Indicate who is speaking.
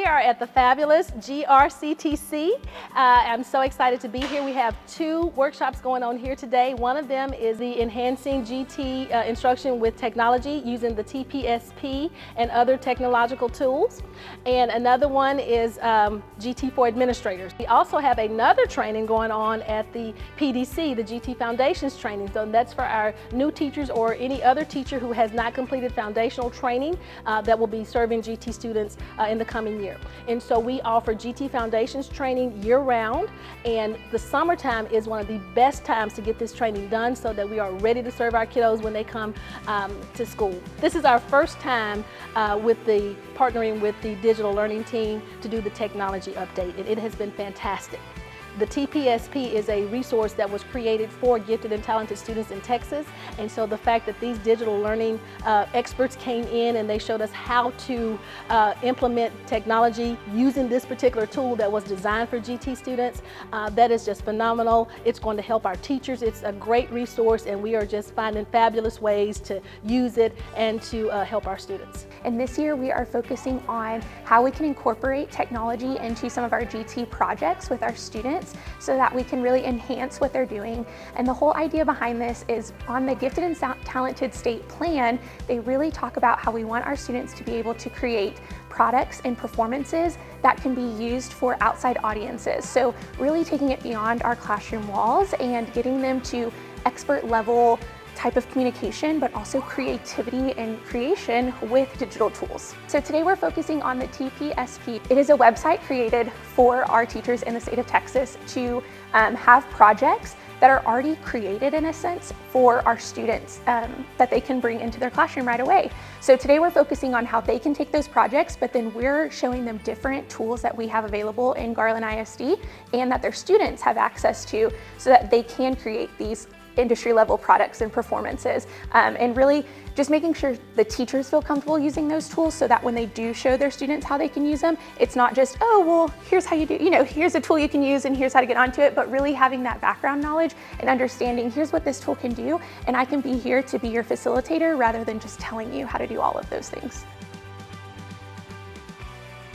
Speaker 1: are at the fabulous GRCTC. I'm so excited to be here. We have two workshops going on here today. One of them is the Enhancing GT Instruction with Technology using the TPSP and other technological tools. And another one is GT for administrators. We also have another training going on at the PDC, the GT Foundations training. So that's for our new teachers or any other teacher who has not completed foundational training that will be serving GT students in the coming year. And so we offer GT Foundations training year-round, and the summertime is one of the best times to get this training done so that we are ready to serve our kiddos when they come to school. This is our first time partnering with the digital learning team to do the technology update, and it has been fantastic. The TPSP is a resource that was created for gifted and talented students in Texas, and so the fact that these digital learning experts came in and they showed us how to implement technology using this particular tool that was designed for GT students, that is just phenomenal. It's going to help our teachers. It's a great resource, and we are just finding fabulous ways to use it and to help our students.
Speaker 2: And this year we are focusing on how we can incorporate technology into some of our GT projects with our students so that we can really enhance what they're doing. And the whole idea behind this is on the Gifted and Talented State Plan, they really talk about how we want our students to be able to create products and performances that can be used for outside audiences. So really taking it beyond our classroom walls and getting them to expert level type of communication, but also creativity and creation with digital tools. So today we're focusing on the TPSP. It is a website created for our teachers in the state of Texas to have projects that are already created in a sense for our students that they can bring into their classroom right away. So today we're focusing on how they can take those projects, but then we're showing them different tools that we have available in Garland ISD and that their students have access to so that they can create these industry level products and performances, and really just making sure the teachers feel comfortable using those tools so that when they do show their students how they can use them, it's not just, oh, well, here's how you do, here's a tool you can use and here's how to get onto it, but really having that background knowledge and understanding, here's what this tool can do, and I can be here to be your facilitator rather than just telling you how to do all of those things.